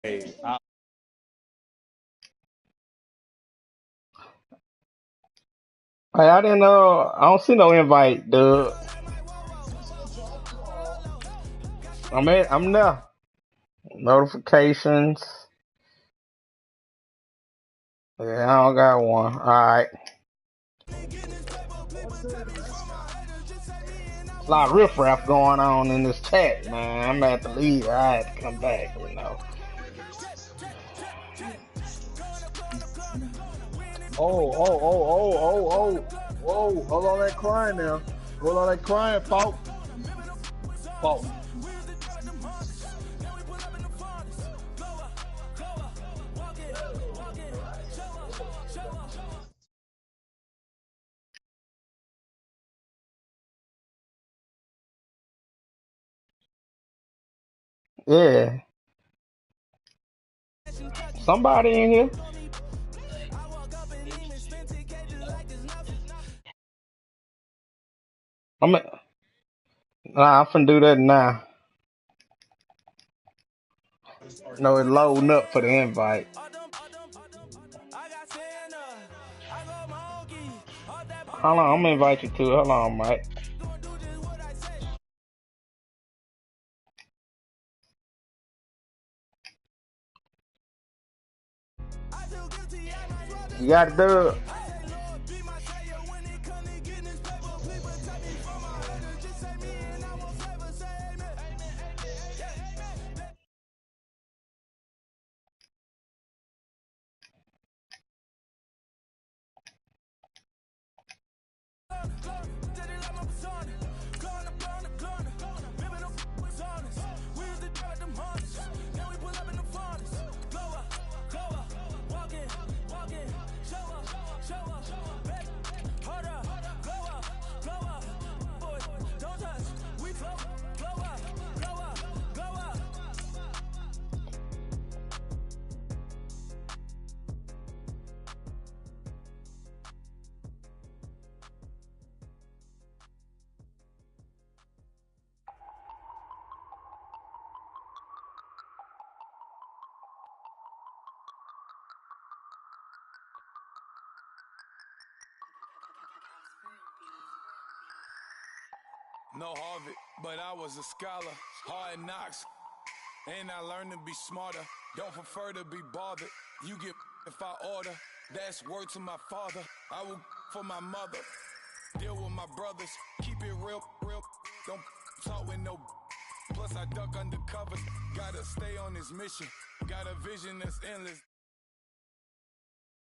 Hey, Hey, I didn't know. I don't see no invite, dude. I'm there. Notifications. Yeah, I don't got one. All right. It's a lot of riffraff going on in this chat, man. I'm gonna have to leave. I had to come back. oh. Whoa, hold on that crying now. Hold on that crying, folks. Folks. Yeah. Somebody in here. I'm. Nah, I'm finna do that now. No, it's loading up for the invite. Hold on, I'm gonna invite you to it. Hold on, Mike. You gotta do it. No Harvard, but I was a scholar. Hard knocks, and I learned to be smarter. Don't prefer to be bothered. You get if I order. That's word to my father. I will for my mother. Deal with my brothers. Keep it real. Don't talk with no. Plus I duck undercover. Gotta stay on this mission. Got a vision that's endless.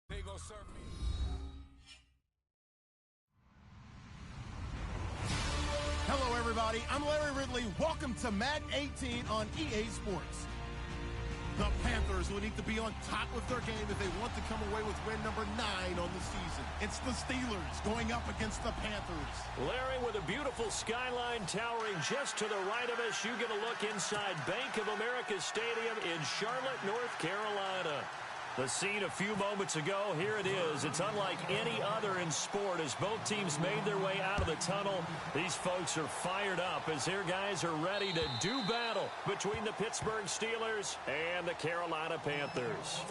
They gon' serve me. Hello, everybody. I'm Larry Ridley. Welcome to Madden 18 on EA Sports. The Panthers will need to be on top of their game if they want to come away with win number 9 on the season. It's the Steelers going up against the Panthers. Larry, with a beautiful skyline towering just to the right of us, you get a look inside Bank of America Stadium in Charlotte, North Carolina. The scene a few moments ago, here it is. It's unlike any other in sport as both teams made their way out of the tunnel. These folks are fired up as their guys are ready to do battle between the Pittsburgh Steelers and the Carolina Panthers.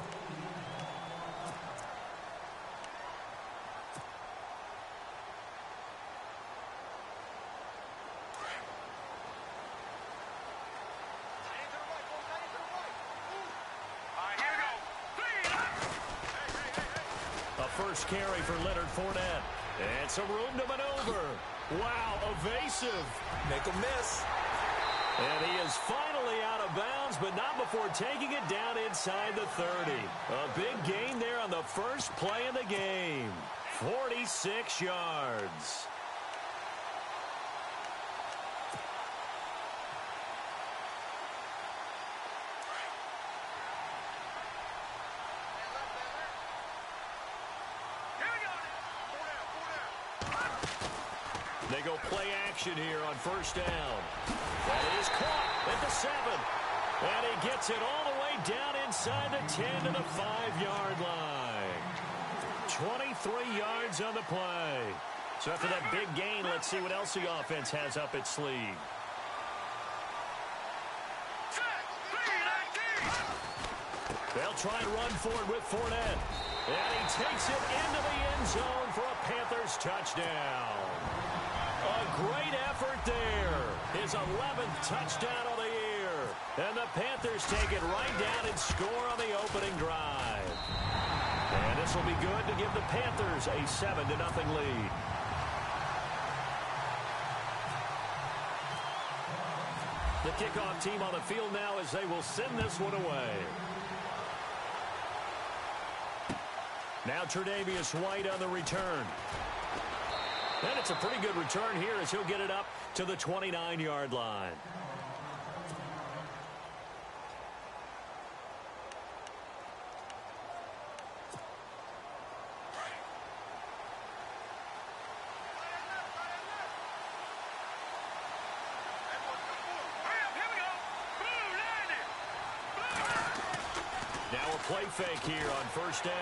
First carry for Leonard Fournette. And some room to maneuver. Wow, evasive. Make a miss. And he is finally out of bounds, but not before taking it down inside the 30. A big gain there on the first play of the game. 46 yards. They go play action here on first down. That is caught at the 7. And he gets it all the way down inside the 10 to the 5-yard line. 23 yards on the play. So after that big gain, let's see what else the offense has up its sleeve. They'll try and run for it with Fournette. And he takes it into the end zone for a Panthers touchdown. A great effort there. His 11th touchdown of the year. And the Panthers take it right down and score on the opening drive. And this will be good to give the Panthers a 7-0 lead. The kickoff team on the field now as they will send this one away. Now Tre'Davious White on the return. And it's a pretty good return here as he'll get it up to the 29-yard line. Now a play fake here on first down.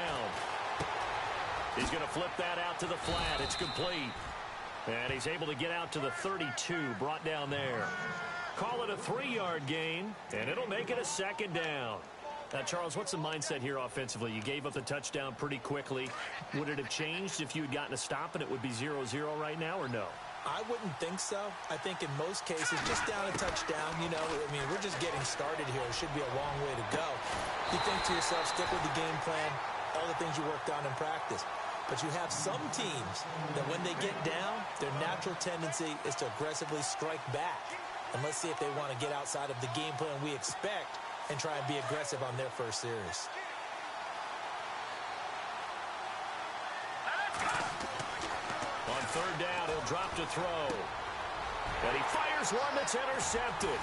He's going to flip that out to the flat. It's complete. And he's able to get out to the 32, brought down there. Call it a 3-yard gain, and it'll make it a second down. Now, Charles, what's the mindset here offensively? You gave up the touchdown pretty quickly. Would it have changed if you had gotten a stop and it would be 0-0 right now, or no? I wouldn't think so. I think in most cases, just down a touchdown, you know, I mean, we're just getting started here. It should be a long way to go. You think to yourself, stick with the game plan, all the things you worked on in practice. But you have some teams that when they get down, their natural tendency is to aggressively strike back. And let's see if they want to get outside of the game plan we expect and try and be aggressive on their first series. On third down, he'll drop to throw. And he fires one that's intercepted.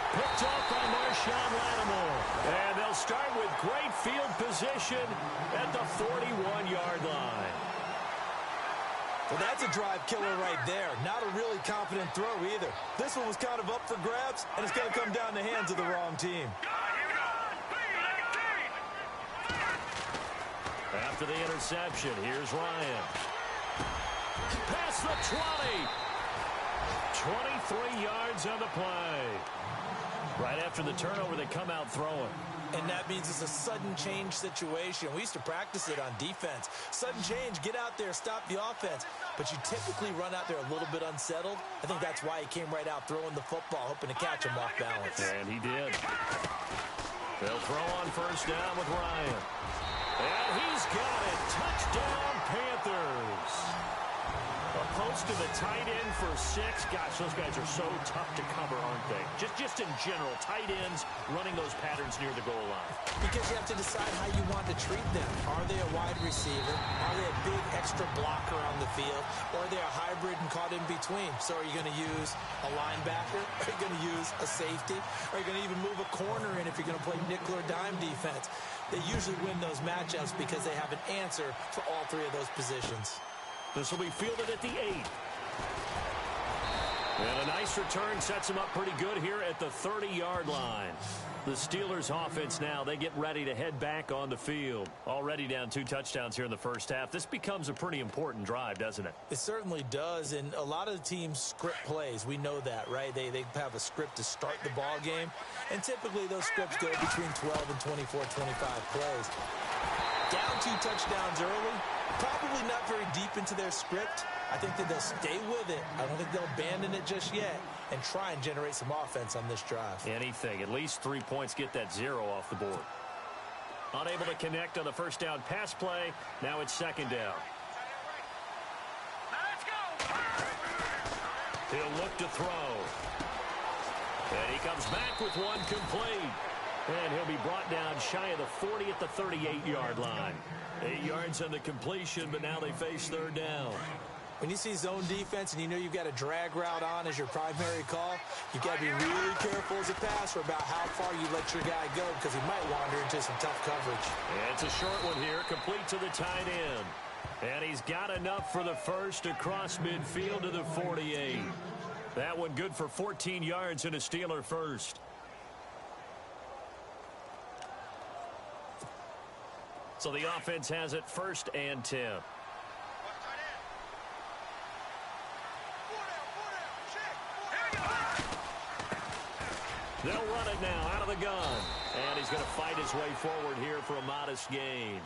Picked off by Marshawn Lattimore. And they'll start with great field position at the 41-yard line. Well, that's a drive killer right there. Not a really confident throw either. This one was kind of up for grabs, and it's going to come down the hands of the wrong team. After the interception, here's Ryan. Past the 20. 23 yards on the play. Right after the turnover, they come out throwing. And that means it's a sudden change situation. We used to practice it on defense. Sudden change, get out there, stop the offense. But you typically run out there a little bit unsettled. I think that's why he came right out throwing the football, hoping to catch him off balance. And he did. They'll throw on first down with Ryan. And he's got it. Touchdown, Panthers. Opposed to the tight end for 6. Gosh, those guys are so tough to cover, aren't they? Just in general, tight ends running those patterns near the goal line. Because you have to decide how you want to treat them. Are they a wide receiver? Are they a big extra blocker on the field? Or are they a hybrid and caught in between? So are you going to use a linebacker? Are you going to use a safety? Are you going to even move a corner in if you're going to play nickel or dime defense? They usually win those matchups because they have an answer for all 3 of those positions. This will be fielded at the 8. And a nice return sets him up pretty good here at the 30-yard line. The Steelers offense now, they get ready to head back on the field. Already down 2 touchdowns here in the first half. This becomes a pretty important drive, doesn't it? It certainly does, and a lot of the teams script plays. We know that, right? They have a script to start the ball game, and typically those scripts go between 12 and 24, 25 plays. Down 2 touchdowns early, probably not very deep into their script. I think that they'll stay with it. I don't think they'll abandon it just yet and try and generate some offense on this drive. Anything. At least 3 points, get that 0 off the board. Unable to connect on the first down pass play. Now it's second down. He'll look to throw. And he comes back with one complete. And he'll be brought down shy of the 40 at the 38-yard line. 8 yards on the completion, but now they face third down. When you see zone defense and you know you've got a drag route on as your primary call, you've got to be really careful as a passer about how far you let your guy go because he might wander into some tough coverage. And it's a short one here, complete to the tight end. And he's got enough for the first across midfield to the 48. That one good for 14 yards and a Steeler first. So the offense has it 1st and 10. They'll run it now out of the gun. And he's going to fight his way forward here for a modest gain.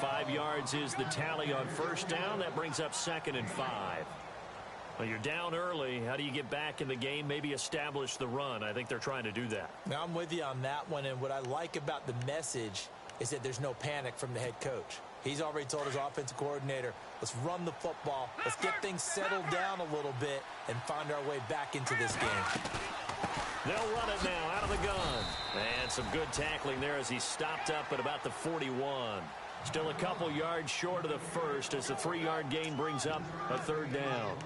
5 yards is the tally on first down. That brings up 2nd and 5. Well, you're down early. How do you get back in the game? Maybe establish the run. I think they're trying to do that. Now, I'm with you on that one, and what I like about the message is that there's no panic from the head coach. He's already told his offensive coordinator, let's run the football, let's get things settled down a little bit and find our way back into this game. They'll run it now out of the gun. And some good tackling there as he stopped up at about the 41. Still a couple yards short of the first as the 3-yard gain brings up a 3rd down.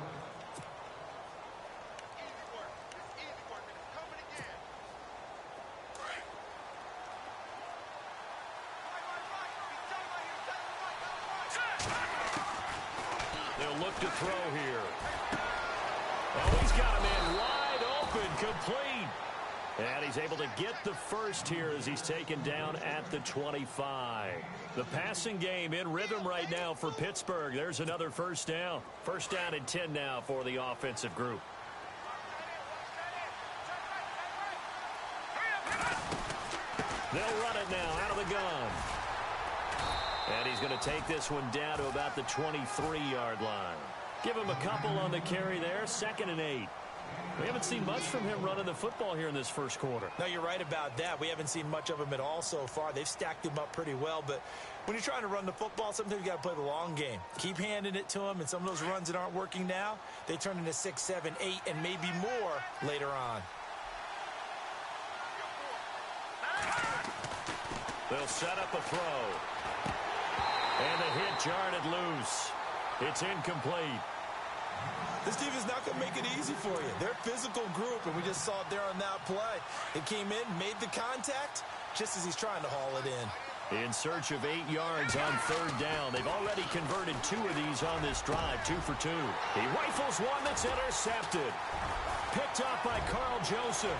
They'll look to throw here. Oh, he's got a man wide open, complete. And he's able to get the first here as he's taken down at the 25. The passing game in rhythm right now for Pittsburgh. There's another first down. First down and 10 now for the offensive group. They'll run it now out of the gun. And he's going to take this one down to about the 23-yard line. Give him a couple on the carry there. 2nd and 8. We haven't seen much from him running the football here in this first quarter. No, you're right about that. We haven't seen much of him at all so far. They've stacked him up pretty well, but when you're trying to run the football, sometimes you got to play the long game. Keep handing it to him, and some of those runs that aren't working now, they turn into 6, 7, 8, and maybe more later on. They'll set up a throw. And the hit jarred it loose. It's incomplete. This team is not going to make it easy for you. They're a physical group, and we just saw it there on that play. It came in, made the contact, just as he's trying to haul it in. In search of 8 yards on 3rd down. They've already converted 2 of these on this drive, 2 for 2. He rifles one that's intercepted. Picked up by Carl Joseph.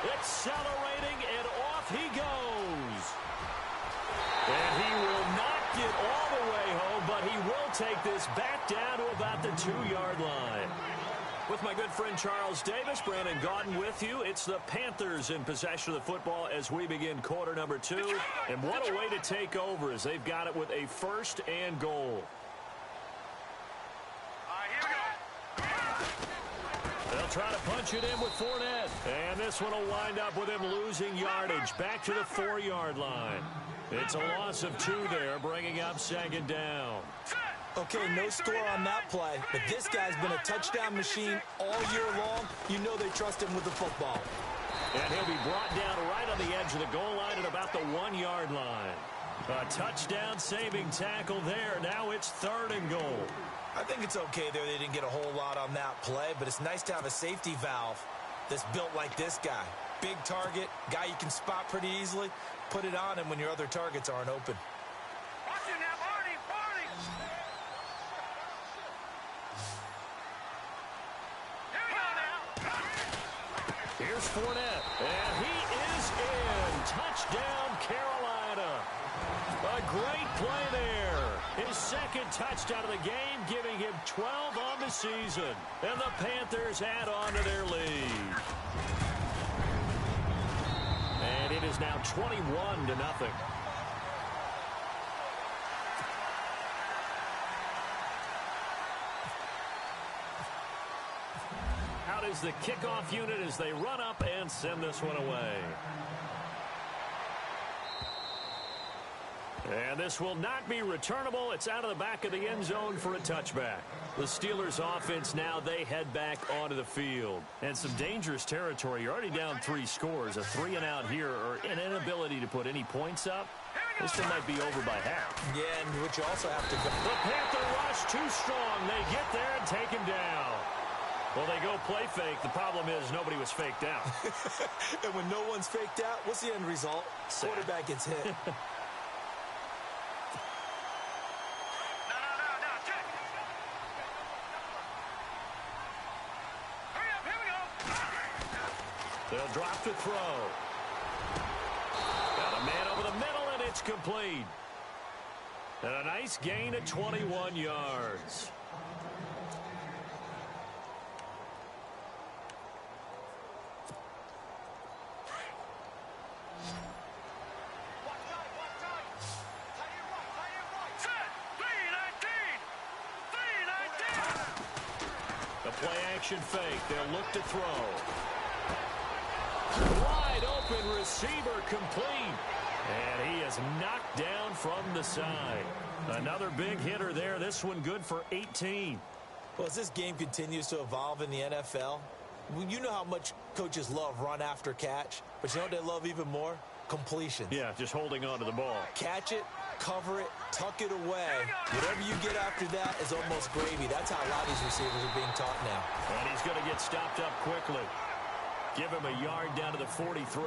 Accelerating, and off he goes. And he will not get all the way home, but he will take this back down to about the 2-yard line. With my good friend Charles Davis, Brandon Gaudin with you. It's the Panthers in possession of the football as we begin quarter number 2. And what a way to take over as they've got it with a 1st and goal. They'll try to punch it in with Fournette. And this one will wind up with him losing yardage back to the 4-yard line. It's a loss of 2 there, bringing up 2nd down. Okay, no score on that play, but this guy's been a touchdown machine all year long. You know they trust him with the football. And he'll be brought down right on the edge of the goal line at about the 1-yard line. A touchdown-saving tackle there. Now it's 3rd and goal. I think it's okay there. They didn't get a whole lot on that play, but it's nice to have a safety valve that's built like this guy. Big target, guy you can spot pretty easily. Put it on him when your other targets aren't open. Here's Fournette, and he is in. Touchdown, Carolina. A great play there. His 2nd touchdown of the game, giving him 12 on the season. And the Panthers add on to their lead. And it is now 21-0. Out is the kickoff unit as they run up and send this one away. And this will not be returnable. It's out of the back of the end zone for a touchback. The Steelers offense now, they head back onto the field. And some dangerous territory. You're already down 3 scores. A 3-and-out here or an inability to put any points up. This one might be over by half. Yeah, and which you also have to go. The Panther rush too strong. They get there and take him down. Well, they go play fake. The problem is nobody was faked out. And when no one's faked out, what's the end result? Quarterback gets hit. They'll drop to throw. Got a man over the middle, and it's complete. And a nice gain of 21 yards. Play action fake. They'll look to throw. Wide open receiver complete. And he is knocked down from the side. Another big hitter there. This one good for 18. Well, as this game continues to evolve in the NFL, you know how much coaches love run after catch, but you know what they love even more? Completions. Yeah, just holding on to the ball. Catch it, cover it, tuck it away. Whatever you get after that is almost gravy. That's how a lot of these receivers are being taught now. And he's going to get stopped up quickly. Give him a yard down to the 43.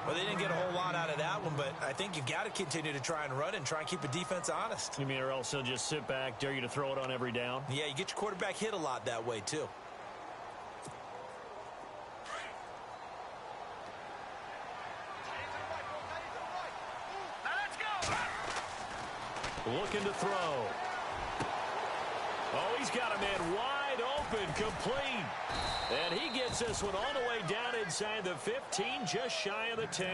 Well, they didn't get a whole lot out of that one, but I think you've got to continue to try and run and try and keep a defense honest. You mean or else he'll just sit back, dare you to throw it on every down? Yeah, you get your quarterback hit a lot that way, too. Looking to throw. Oh, he's got a man wide open, complete. And he gets this one all the way down inside the 15, just shy of the 10.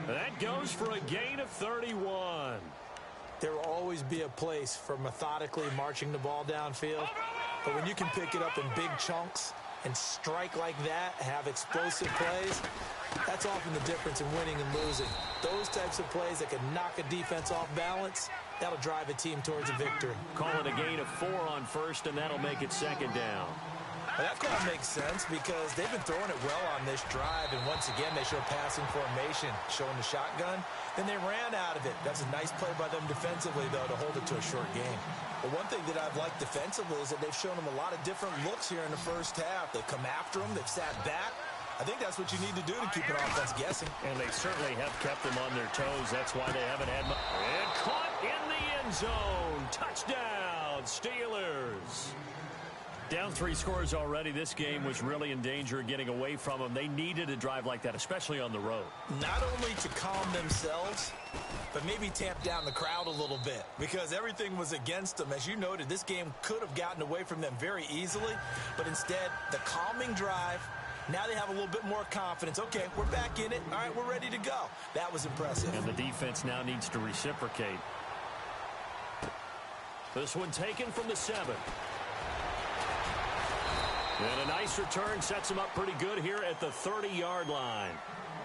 That goes for a gain of 31. There will always be a place for methodically marching the ball downfield. But when you can pick it up in big chunks and strike like that, have explosive plays, that's often the difference in winning and losing. Those types of plays that can knock a defense off balance, that'll drive a team towards a victory. Call it a gain of 4 on first, and that'll make it second down. Well, that call makes sense because they've been throwing it well on this drive, and once again, they show passing formation, showing the shotgun. Then they ran out of it. That's a nice play by them defensively, though, to hold it to a short game. But one thing that I've liked defensively is that they've shown them a lot of different looks here in the first half. They've come after them. They've sat back. I think that's what you need to do to keep an offense guessing. And they certainly have kept them on their toes. That's why they haven't had much. And caught in the end zone. Touchdown, Steelers. Down 3 scores already. This game was really in danger of getting away from them. They needed a drive like that, especially on the road. Not only to calm themselves, but maybe tamp down the crowd a little bit because everything was against them. As you noted, this game could have gotten away from them very easily, but instead, the calming drive, now they have a little bit more confidence. Okay, we're back in it. All right, we're ready to go. That was impressive. And the defense now needs to reciprocate. This one taken from the 7. And a nice return sets them up pretty good here at the 30-yard line.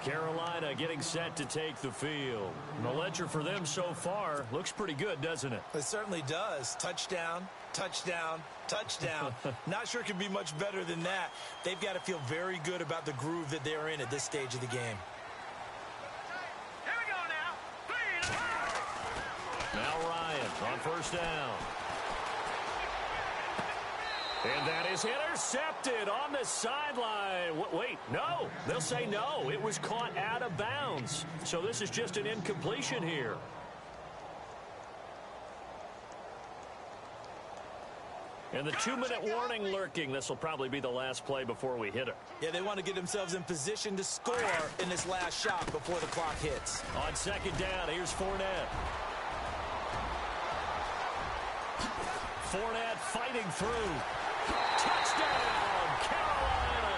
Carolina getting set to take the field. And the ledger for them so far looks pretty good, doesn't it? It certainly does. Touchdown, touchdown, touchdown. Not sure it can be much better than that. They've got to feel very good about the groove that they're in at this stage of the game. Here we go now. Now Ryan on first down. And that is intercepted on the sideline. Wait, no. They'll say no. It was caught out of bounds. So this is just an incompletion here. And the 2-minute warning lurking. This will probably be the last play before we hit it. Yeah, they want to get themselves in position to score in this last shot before the clock hits. On second down, here's Fournette. Fournette fighting through. Touchdown, Carolina.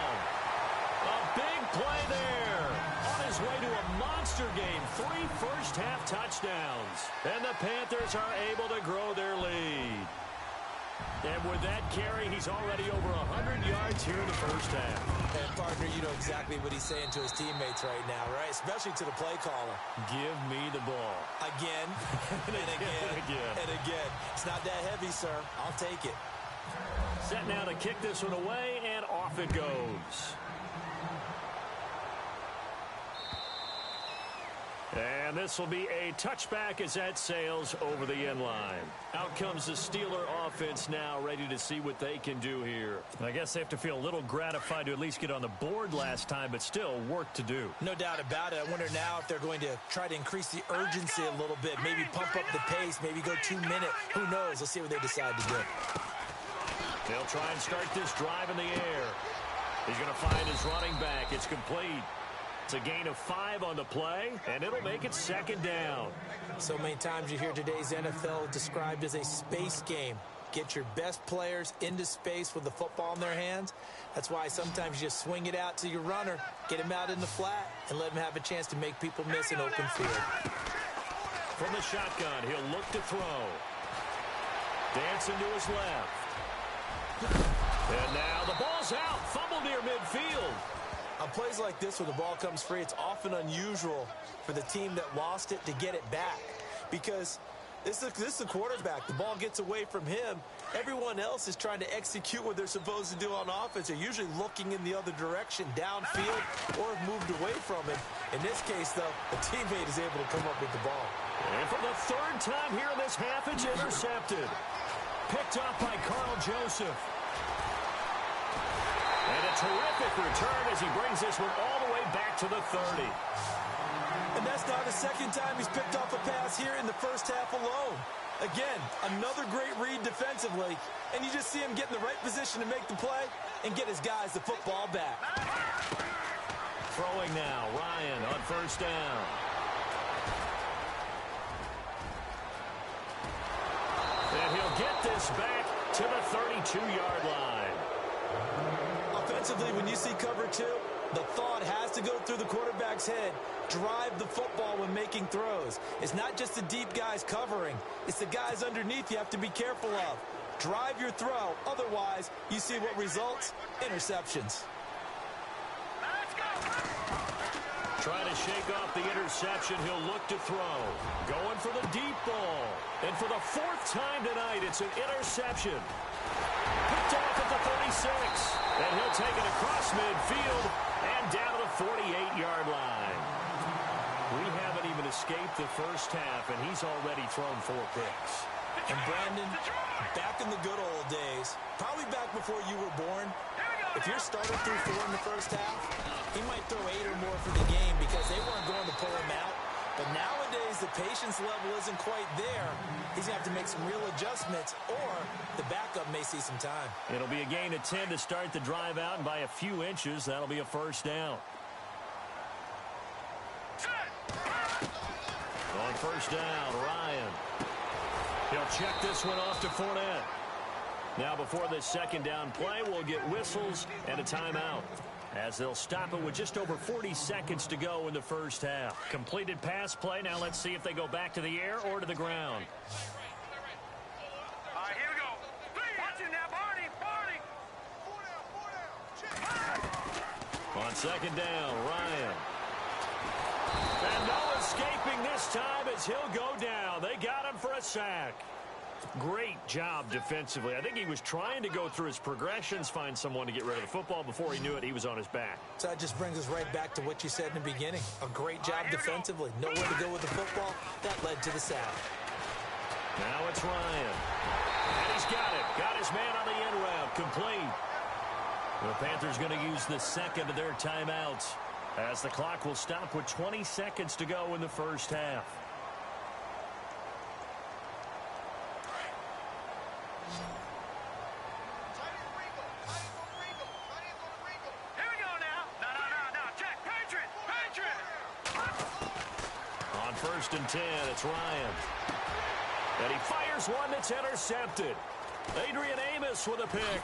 A big play there. On his way to a monster game. 3 first-half touchdowns. And the Panthers are able to grow their lead. And with that carry, he's already over 100 yards here in the first half. And, partner, you know exactly what he's saying to his teammates right now, right? Especially to the play caller. Give me the ball. Again, and again, and again. It's not that heavy, sir. I'll take it. Set now to kick this one away, and off it goes. And this will be a touchback as that sails over the end line. Out comes the Steeler offense now, ready to see what they can do here. And I guess they have to feel a little gratified to at least get on the board last time, but still work to do. No doubt about it. I wonder now if they're going to try to increase the urgency a little bit, maybe pump up the pace, maybe go 2 minute. Who knows? Let's see what they decide to do. They'll try and start this drive in the air. He's going to find his running back. It's complete. It's a gain of 5 on the play, and it'll make it second down. So many times you hear today's NFL described as a space game. Get your best players into space with the football in their hands. That's why sometimes you just swing it out to your runner, get him out in the flat, and let him have a chance to make people miss an open field. From the shotgun, he'll look to throw. Dancing to his left. And now the ball's out. Fumble near midfield. On plays like this where the ball comes free, it's often unusual for the team that lost it to get it back. Because this is the quarterback. The ball gets away from him. Everyone else is trying to execute what they're supposed to do on offense. They're usually looking in the other direction, downfield, or have moved away from it. In this case, though, a teammate is able to come up with the ball. And for the third time here in this half, it's intercepted. Picked up by Carl Joseph. And a terrific return as he brings this one all the way back to the 30. And that's now the second time he's picked off a pass here in the first half alone. Again, another great read defensively, and you just see him get in the right position to make the play and get his guys the football back. Throwing now, Ryan on first down. And he'll get this back to the 32-yard line. Offensively, when you see cover two, the thought has to go through the quarterback's head. Drive the football when making throws. It's not just the deep guys covering. It's the guys underneath you have to be careful of. Drive your throw. Otherwise, you see what results? Interceptions. Trying to shake off the interception. He'll look to throw. Going for the deep ball. And for the fourth time tonight, it's an interception. Picked off at the 36. And he'll take it across midfield and down to the 48-yard line. We haven't even escaped the first half, and he's already thrown 4 picks. And Brandon, back in the good old days, probably back before you were born, if your starter threw 4 in the first half, he might throw 8 or more for the game because they weren't going to pull him out. But nowadays, the patience level isn't quite there. He's going to have to make some real adjustments, or the backup may see some time. It'll be a gain of 10 to start the drive out, and by a few inches, that'll be a first down. On first down, Ryan. He'll check this one off to Fournette. Now, before this second down play, we'll get whistles and a timeout, as they'll stop it with just over 40 seconds to go in the first half. Completed pass play. Now let's see if they go back to the air or to the ground. All right, here we go. Watch it now, Barney. On second down, Ryan. And no escaping this time as he'll go down. They got him for a sack. Great job defensively. I think he was trying to go through his progressions, find someone to get rid of the football. Before he knew it, he was on his back. So that just brings us right back to what you said in the beginning. A great job defensively. Nowhere to go with the football. That led to the sack. Now it's Ryan. And he's got it. Got his man on the end route. Complete. The Panthers going to use the second of their timeouts, as the clock will stop with 20 seconds to go in the first half. Here we go now. No. Check. Patriot. On first and 10, it's Ryan. And he fires one that's intercepted. Adrian Amos with a pick.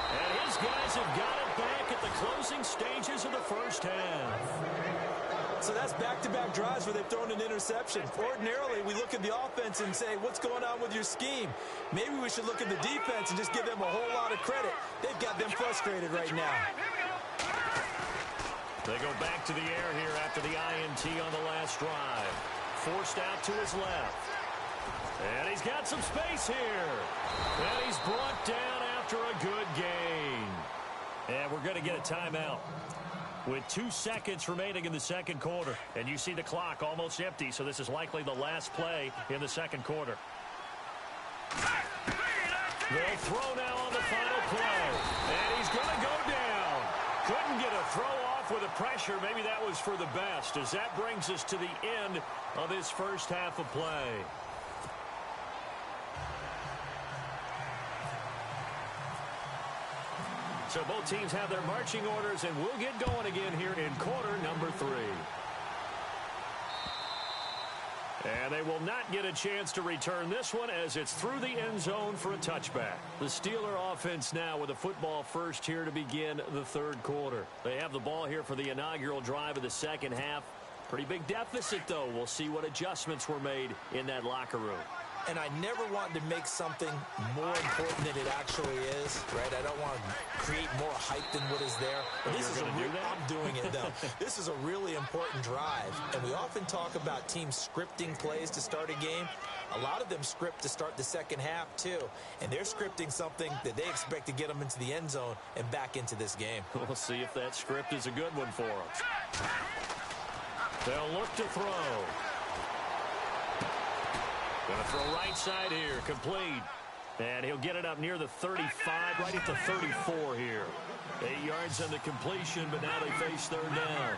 And his guys have got it back at the closing stages of the first half. So that's back-to-back drives where they've thrown an interception. Ordinarily, we look at the offense and say, what's going on with your scheme? Maybe we should look at the defense and just give them a whole lot of credit. They've got them frustrated right now. They go back to the air here after the INT on the last drive. Forced out to his left. And he's got some space here. And he's brought down after a good gain. And we're going to get a timeout with 2 seconds remaining in the second quarter. And you see the clock almost empty, so this is likely the last play in the second quarter. They'll throw now on the final play. And he's going to go down. Couldn't get a throw off with the pressure. Maybe that was for the best, as that brings us to the end of this first half of play. So both teams have their marching orders, and we'll get going again here in quarter number 3. And they will not get a chance to return this one, as it's through the end zone for a touchback. The Steeler offense now with a football first here to begin the third quarter. They have the ball here for the inaugural drive of the second half. Pretty big deficit, though. We'll see what adjustments were made in that locker room. and I never want to make something more important than it actually is, right? I don't want to create more hype than what is there. But this is I'm doing it, though. This is a really important drive, and we often talk about teams scripting plays to start a game. A lot of them script to start the second half, too, and they're scripting something that they expect to get them into the end zone and back into this game. We'll see if that script is a good one for them. They'll look to throw. Going to throw right side here, complete. And he'll get it up near the 35, right at the 34 here. 8 yards on the completion, but now they face third down.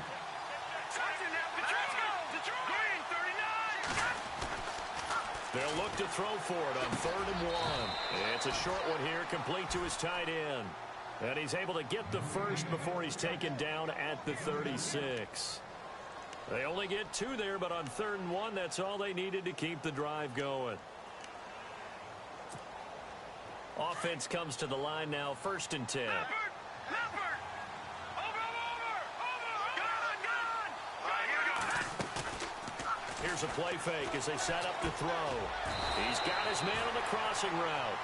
They'll look to throw for it on 3rd and 1. It's a short one here, complete to his tight end. And he's able to get the first before he's taken down at the 36. They only get 2 there, but on 3rd and 1, that's all they needed to keep the drive going. Offense comes to the line now, 1st and 10. Here's a play fake as they set up to throw. He's got his man on the crossing route.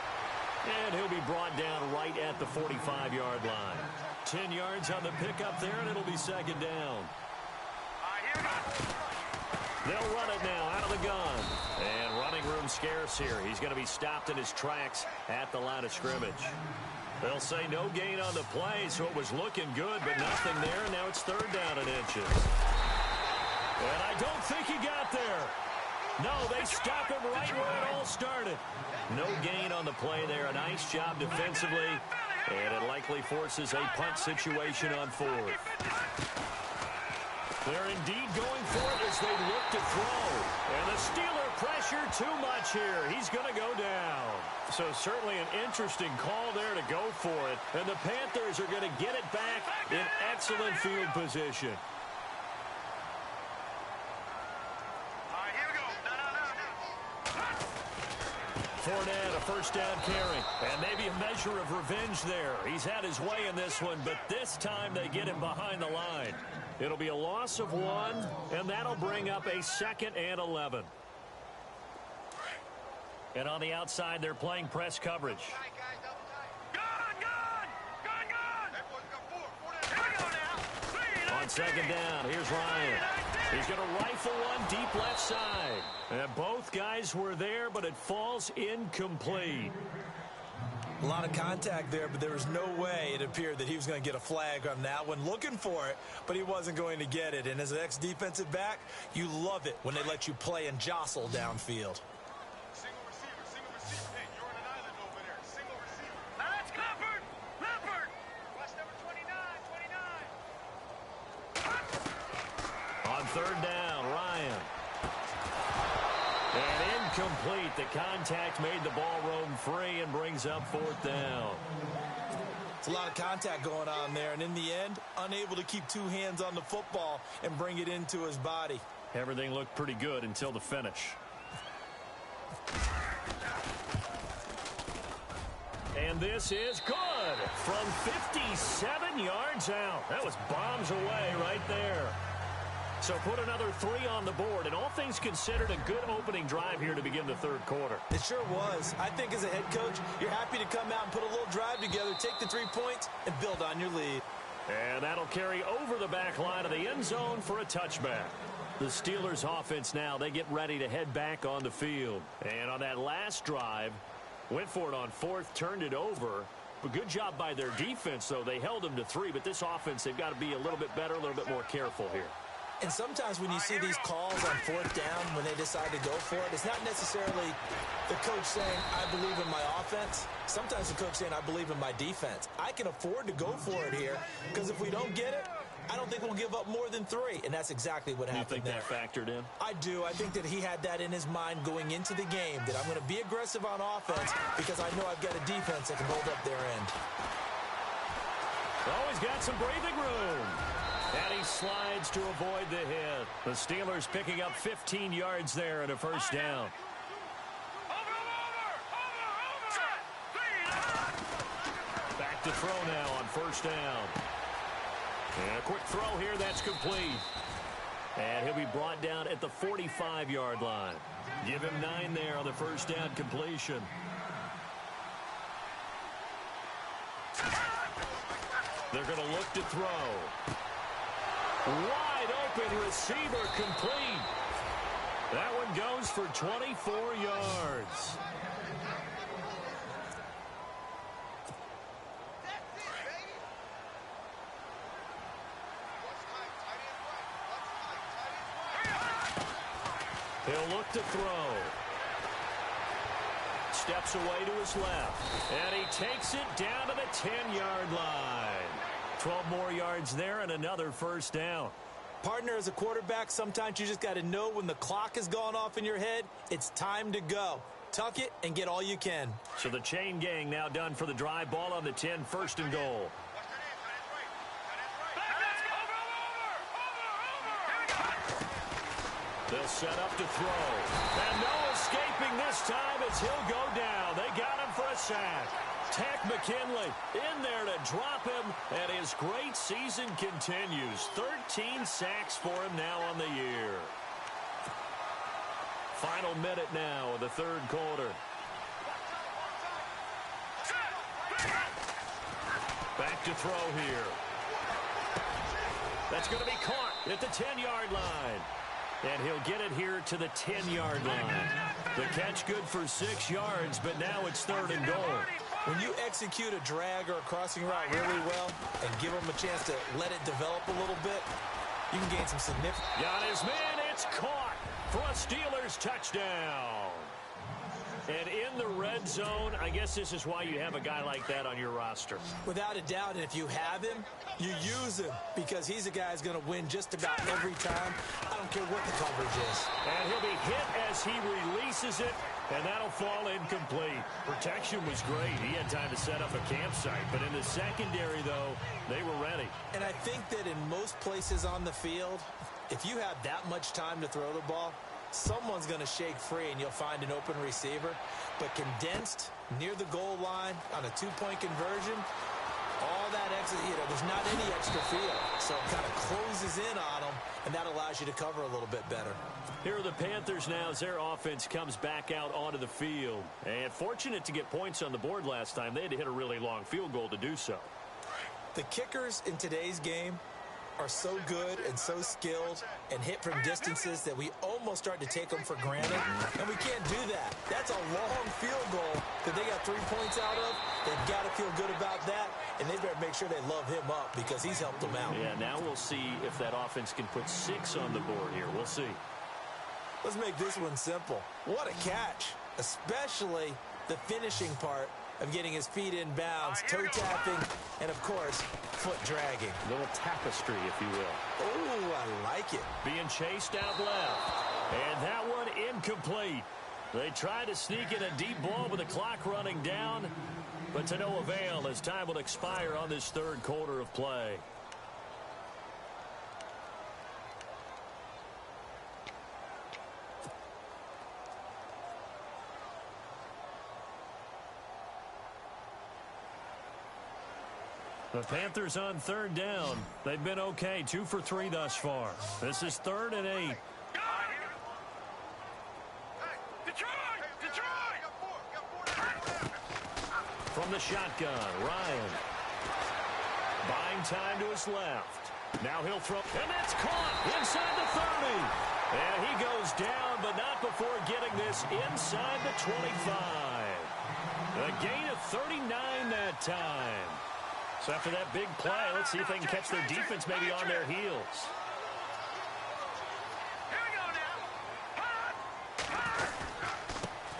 And he'll be brought down right at the 45-yard line. 10 yards on the pickup there, and it'll be 2nd down. They'll run it now out of the gun. And running room scarce here. He's going to be stopped in his tracks at the line of scrimmage. They'll say no gain on the play, so it was looking good, but nothing there. And now it's 3rd down and inches. And I don't think he got there. No, they stop him right where it all started. No gain on the play there. A nice job defensively. And it likely forces a punt situation on 4th. They're indeed going for it as they look to throw. And the Steeler pressure too much here. He's going to go down. So certainly an interesting call there to go for it. And the Panthers are going to get it back in excellent field position. Fournette, a 1st down carry. And maybe a measure of revenge there. He's had his way in this one, but this time they get him behind the line. It'll be a loss of 1, and that'll bring up a 2nd and 11. And on the outside, they're playing press coverage. On 2nd down, here's Ryan. He's going to rifle one deep left side. And both guys were there, but it falls incomplete. A lot of contact there, but there was no way it appeared that he was going to get a flag on that one. Looking for it, but he wasn't going to get it. And as an ex-defensive back, you love it when they let you play and jostle downfield. Single receiver. Hey, you're on an island over there. Single receiver. Now that's Leopard. Watch number 29. On 3rd down, Ryan. And incomplete. The contact made the ball roam free and brings up 4th down. It's a lot of contact going on there, and in the end, unable to keep 2 hands on the football and bring it into his body. Everything looked pretty good until the finish. And this is good from 57 yards out. That was bombs away right there. So put another 3 on the board, and all things considered, a good opening drive here to begin the 3rd quarter. It sure was. I think as a head coach, you're happy to come out and put a little drive together, take the 3 points, and build on your lead. And that'll carry over the back line of the end zone for a touchback. The Steelers offense now, they get ready to head back on the field. And on that last drive, went for it on 4th, turned it over. But good job by their defense, though. They held them to 3, but this offense, they've got to be a little bit better, a little bit more careful here. And sometimes when you see these calls on 4th down, when they decide to go for it, it's not necessarily the coach saying, I believe in my offense. Sometimes the coach saying, I believe in my defense. I can afford to go for it here, because if we don't get it, I don't think we'll give up more than 3. And that's exactly what happened there. You think that factored in? I do. I think that he had that in his mind going into the game, that I'm going to be aggressive on offense because I know I've got a defense that can hold up their end. Oh, he's got some breathing room. And he slides to avoid the hit. The Steelers picking up 15 yards there and a 1st down. Back to throw now on 1st down. And a quick throw here, that's complete. And he'll be brought down at the 45-yard line. Give him 9 there on the first down completion. They're going to look to throw. Wide open receiver complete. That one goes for 24 yards. He'll look to throw. Steps away to his left. And he takes it down to the 10-yard line. 12 more yards there and another first down. Partner, as a quarterback, sometimes you just got to know when the clock has gone off in your head, it's time to go. Tuck it and get all you can. So the chain gang now done for the drive. Ball on the 10, first and goal. They'll set up to throw. And no escaping this time as he'll go down. They got him for a sack. Tack McKinley in there to drop him, and his great season continues. 13 sacks for him now on the year. Final minute now of the third quarter. Back to throw here. That's going to be caught at the 10-yard line. And he'll get it here to the 10-yard line. The catch good for 6 yards, but now it's third and goal. When you execute a drag or a crossing route really well and give them a chance to let it develop a little bit, you can gain some significant... Got his man, it's caught for a Steelers touchdown. And in the red zone, I guess this is why you have a guy like that on your roster. Without a doubt, and if you have him, you use him because he's a guy who's going to win just about every time. I don't care what the coverage is. And he'll be hit as he releases it, and that'll fall incomplete. Protection was great. He had time to set up a campsite, but in the secondary, though, they were ready. And I think that in most places on the field, if you have that much time to throw the ball, someone's going to shake free and you'll find an open receiver. But condensed near the goal line on a two-point conversion, all that extra, there's not any extra field. So it kind of closes in on them, and that allows you to cover a little bit better. Here are the Panthers now as their offense comes back out onto the field. And fortunate to get points on the board last time. They had to hit a really long field goal to do so. The kickers in today's game are so good and so skilled and hit from distances that we almost start to take them for granted, and we can't do that. That's a long field goal that they got 3 points out of. They've got to feel good about that, and they better make sure they love him up because he's helped them out. Yeah, now we'll see if that offense can put 6 on the board here. We'll see. Let's make this one simple. What a catch, especially the finishing part of getting his feet in bounds, toe tapping, and of course, foot dragging. A little tapestry, if you will. Oh, I like it. Being chased out left. And that one incomplete. They tried to sneak in a deep ball with the clock running down, but to no avail as time will expire on this third quarter of play. The Panthers on third down. They've been okay, 2 for 3 thus far. This is 3rd and 8. From the shotgun, Ryan. Buying time to his left. Now he'll throw, and that's caught inside the 30. And he goes down, but not before getting this inside the 25. A gain of 39 that time. So after that big play, let's see if they can catch their defense maybe on their heels.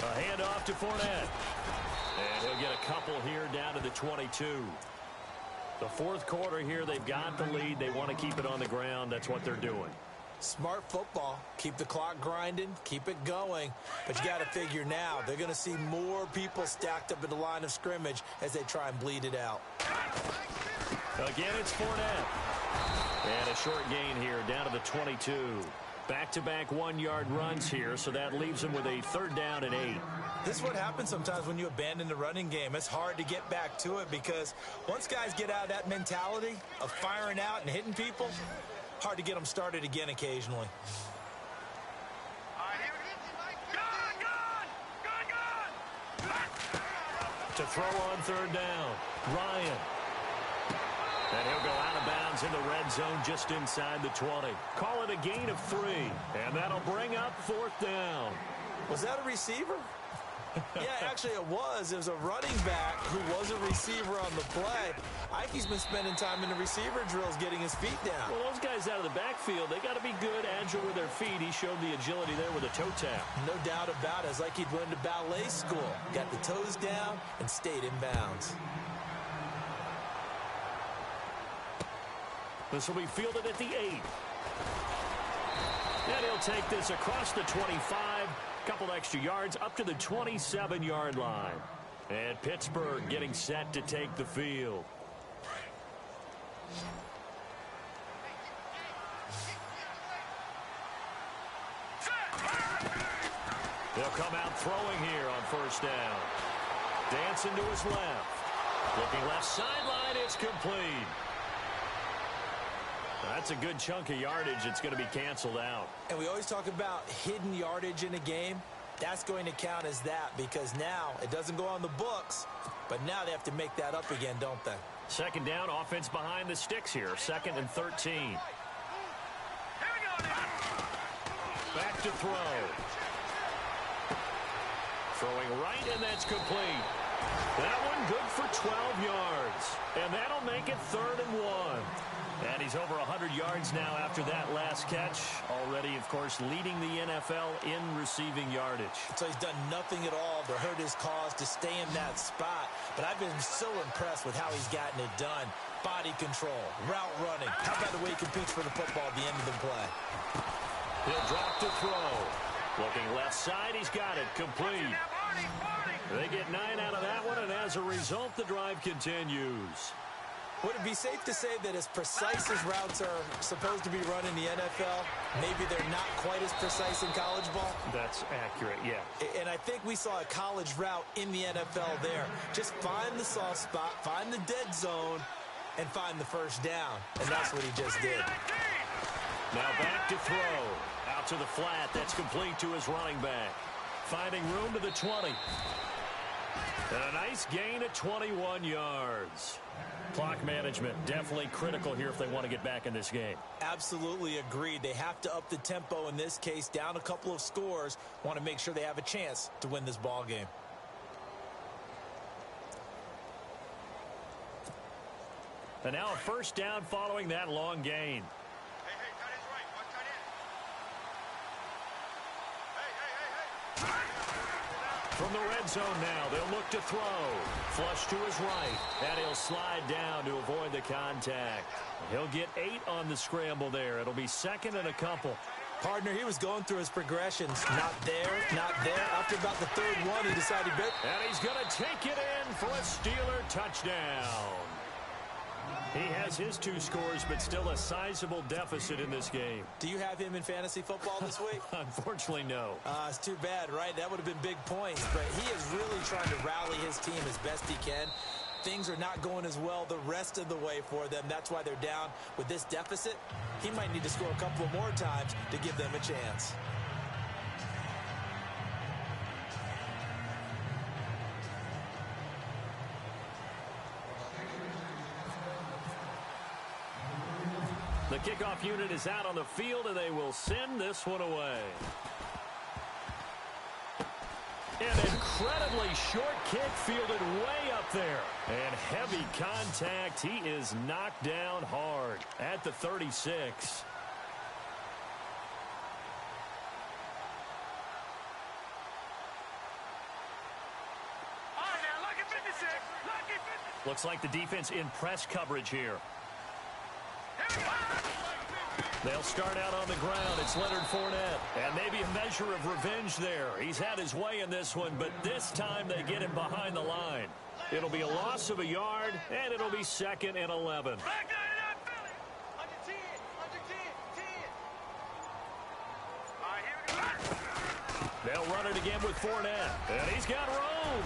A handoff to Fournette. And he'll get a couple here down to the 22. The fourth quarter here, they've got the lead. They want to keep it on the ground. That's what they're doing. Smart football. Keep the clock grinding. Keep it going. But you got to figure now, they're going to see more people stacked up at the line of scrimmage as they try and bleed it out. Again, it's Fournette. And a short gain here down to the 22. Back-to-back 1-yard runs here, so that leaves them with a 3rd down and 8. This is what happens sometimes when you abandon the running game. It's hard to get back to it because once guys get out of that mentality of firing out and hitting people, Hard to get them started again occasionally. To throw on third down, Ryan. And he'll go out of bounds in the red zone just inside the 20. Call it a gain of 3, and that'll bring up fourth down. Was that a receiver? Yeah, actually it was. It was a running back who was a receiver on the play. Ikey's been spending time in the receiver drills getting his feet down. Well, those guys out of the backfield, they got to be good, agile with their feet. He showed the agility there with a toe tap. No doubt about it. It's like he'd went to ballet school. Got the toes down and stayed in bounds. This will be fielded at the 8. And he'll take this across the 25. Couple extra yards up to the 27-yard line. And Pittsburgh getting set to take the field. They'll come out throwing here on first down. Dancing to his left. Looking left sideline, it's complete. That's a good chunk of yardage. It's going to be canceled out. And we always talk about hidden yardage in a game. That's going to count as that because now it doesn't go on the books, but now they have to make that up again, don't they? Second down, offense behind the sticks here. 2nd and 13. Back to throw. Throwing right, and that's complete. That one good for 12 yards. And that'll make it 3rd and 1. And he's over 100 yards now after that last catch. Already, of course, leading the NFL in receiving yardage. So he's done nothing at all to hurt his cause to stay in that spot. But I've been so impressed with how he's gotten it done. Body control, route running. How about the way he competes for the football at the end of the play? He'll drop to throw. Looking left side, he's got it. Complete. They get 9 out of that one, and as a result, the drive continues. Would it be safe to say that as precise as routes are supposed to be run in the NFL, maybe they're not quite as precise in college ball? That's accurate, yeah. And I think we saw a college route in the NFL there. Just find the soft spot, find the dead zone, and find the first down. And that's what he just did. Now back to throw. Out to the flat. That's complete to his running back. Finding room to the 20. And a nice gain at 21 yards. Clock management definitely critical here if they want to get back in this game. Absolutely agreed. They have to up the tempo in this case, down a couple of scores. Want to make sure they have a chance to win this ball game. And now a first down following that long gain. From the red zone now, they'll look to throw. Flush to his right, and he'll slide down to avoid the contact. He'll get 8 on the scramble there. It'll be 2nd and a couple. Partner, he was going through his progressions. Not there, not there. After about the 3rd one, he decided... And he's going to take it in for a Steeler touchdown. He has his 2 scores, but still a sizable deficit in this game. Do you have him in fantasy football this week? Unfortunately, no. It's too bad, right? That would have been big points. But he is really trying to rally his team as best he can. Things are not going as well the rest of the way for them. That's why they're down with this deficit. He might need to score a couple more times to give them a chance. The kickoff unit is out on the field, and they will send this one away. An incredibly short kick fielded way up there. And heavy contact. He is knocked down hard at the 36. Looks like the defense in press coverage here. They'll start out on the ground. It's Leonard Fournette. And maybe a measure of revenge there. He's had his way in this one, but this time they get him behind the line. It'll be a loss of a yard, and it'll be 2nd and 11. They'll run it again with Fournette. And he's got room.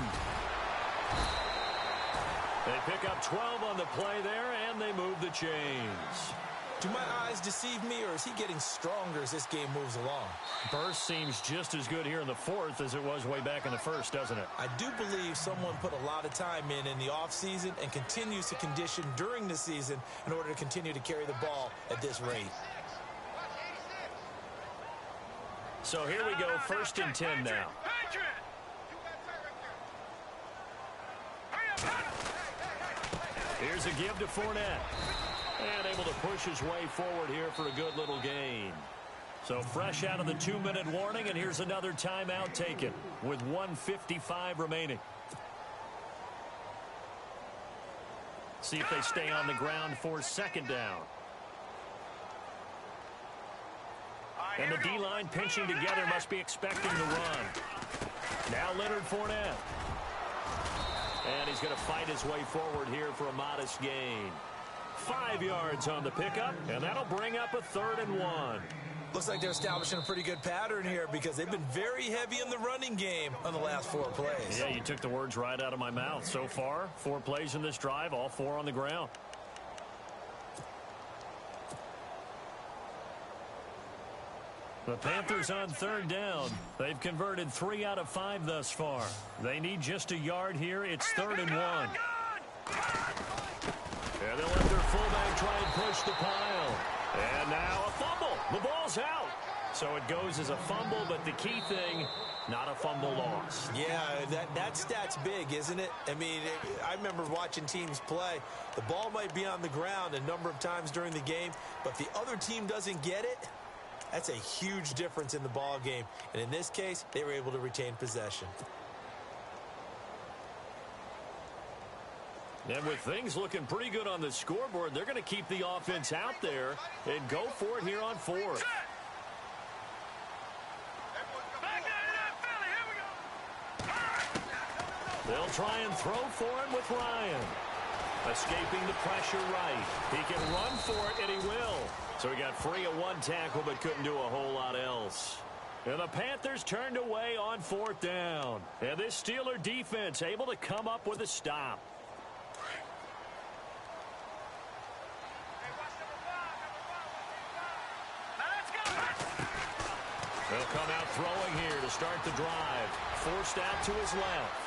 They pick up 12 on the play there, and they move the chains. Do my eyes deceive me, or is he getting stronger as this game moves along? Burst seems just as good here in the fourth as it was way back in the first, doesn't it? I do believe someone put a lot of time in the offseason and continues to condition during the season in order to continue to carry the ball at this rate. So here we go, 1st and 10 now. Here's a give to Fournette. And able to push his way forward here for a good little gain. So fresh out of the 2-minute warning, and here's another timeout taken with 1:55 remaining. See if they stay on the ground for 2nd down. And the D-line pinching together must be expecting the run. Now Leonard Fournette. And he's going to fight his way forward here for a modest gain. 5 yards on the pickup, and that'll bring up a 3rd and 1. Looks like they're establishing a pretty good pattern here because they've been very heavy in the running game on the last 4 plays. Yeah, you took the words right out of my mouth. So far, 4 plays in this drive, all 4 on the ground. The Panthers on 3rd down. They've converted 3 out of 5 thus far. They need just a yard here. It's 3rd and 1. And they'll let their fullback try and push the pile. And now a fumble. The ball's out. So it goes as a fumble, but the key thing, not a fumble loss. Yeah, that stat's big, isn't it? I mean, I remember watching teams play. The ball might be on the ground a number of times during the game, but if the other team doesn't get it, that's a huge difference in the ball game. And in this case, they were able to retain possession. And with things looking pretty good on the scoreboard, they're going to keep the offense out there and go for it here on 4th. They'll try and throw for him with Ryan. Escaping the pressure right. He can run for it, and he will. So he got free of 1 tackle, but couldn't do a whole lot else. And the Panthers turned away on 4th down. And this Steeler defense able to come up with a stop. They'll come out throwing here to start the drive. Forced out to his left.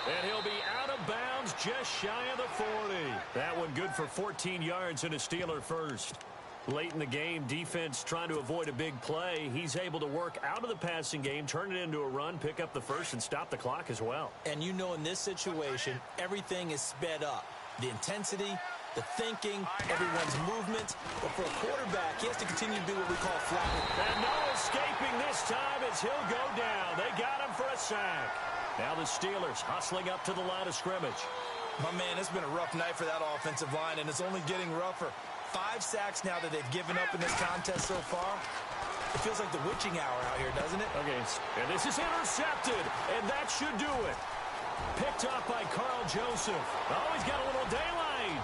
And he'll be out of bounds just shy of the 40. That one good for 14 yards and a Steeler first. Late in the game, defense trying to avoid a big play. He's able to work out of the passing game, turn it into a run, pick up the first, and stop the clock as well. And you know in this situation, everything is sped up. The intensity, the thinking, everyone's movement. But for a quarterback, he has to continue to do what we call flat. And no escaping this time as he'll go down. They got him for a sack. Now the Steelers hustling up to the line of scrimmage. My man, it's been a rough night for that offensive line, and it's only getting rougher. 5 sacks now that they've given up in this contest so far. It feels like the witching hour out here, doesn't it? Okay, and this is intercepted, and that should do it. Picked up by Carl Joseph. Oh, he's got a little daylight.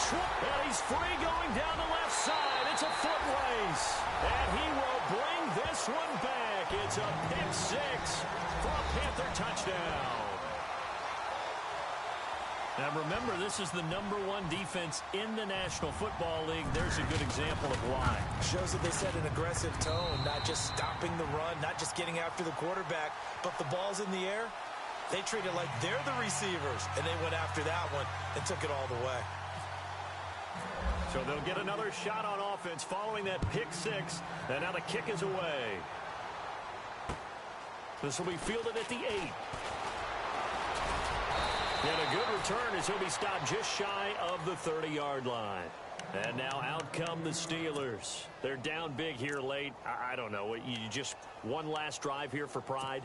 And he's free going down the left side. It's a foot race. And he will bring this one back. It's a pick 6 for a Panther touchdown. Now remember, this is the #1 defense in the National Football League. There's a good example of why. Shows that they set an aggressive tone, not just stopping the run, not just getting after the quarterback, but the ball's in the air. They treat it like they're the receivers, and they went after that one and took it all the way. So they'll get another shot on offense following that pick 6, and now the kick is away. This will be fielded at the 8. And a good return as he'll be stopped just shy of the 30-yard line. And now out come the Steelers. They're down big here late. I don't know. You just one last drive here for pride?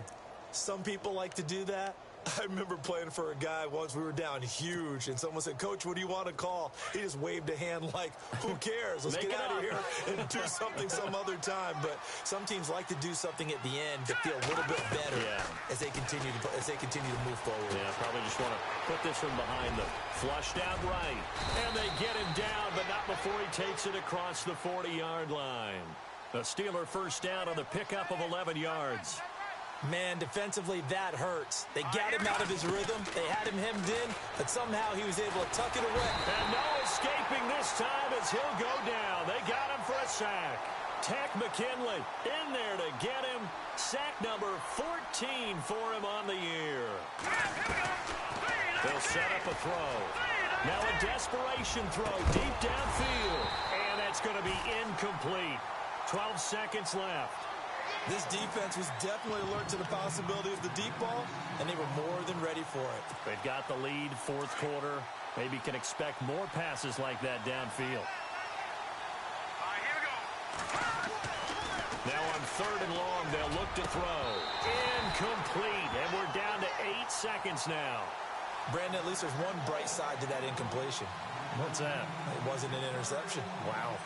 Some people like to do that. I remember playing for a guy once. We were down huge, and someone said, "Coach, what do you want to call?" He just waved a hand like, who cares? Let's get out of here and do something some other time. But some teams like to do something at the end to feel a little bit better as they continue to move forward. Yeah, probably just want to put this one behind them. Flushed out right. And they get him down, but not before he takes it across the 40-yard line. A Steeler first down on the pickup of 11 yards. Man, defensively, that hurts. They got him out of his rhythm. They had him hemmed in, but somehow he was able to tuck it away. And no escaping this time as he'll go down. They got him for a sack. Tech McKinley in there to get him. Sack number 14 for him on the year. They'll set up a throw. Now a desperation throw deep downfield. And that's going to be incomplete. 12 seconds left. This defense was definitely alert to the possibility of the deep ball, and they were more than ready for it. They've got the lead, fourth quarter. Maybe can expect more passes like that downfield. Here we go. Now on 3rd and long, they'll look to throw. Incomplete, and we're down to 8 seconds now. Brandon, at least there's one bright side to that incompletion. What's that? It wasn't an interception. Wow.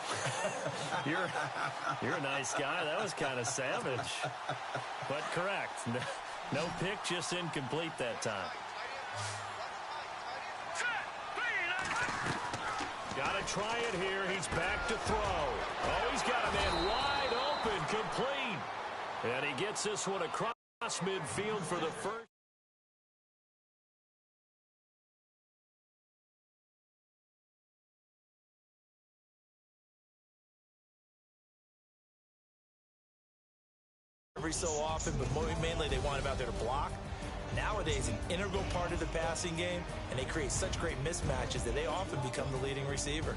You're a nice guy. That was kind of savage. But correct. No pick, just incomplete that time. Got to try it here. He's back to throw. Oh, he's got a man wide open, complete. And he gets this one across midfield for the first. Every so often, but mainly they want him out there to block. Nowadays, an integral part of the passing game, and they create such great mismatches that they often become the leading receiver.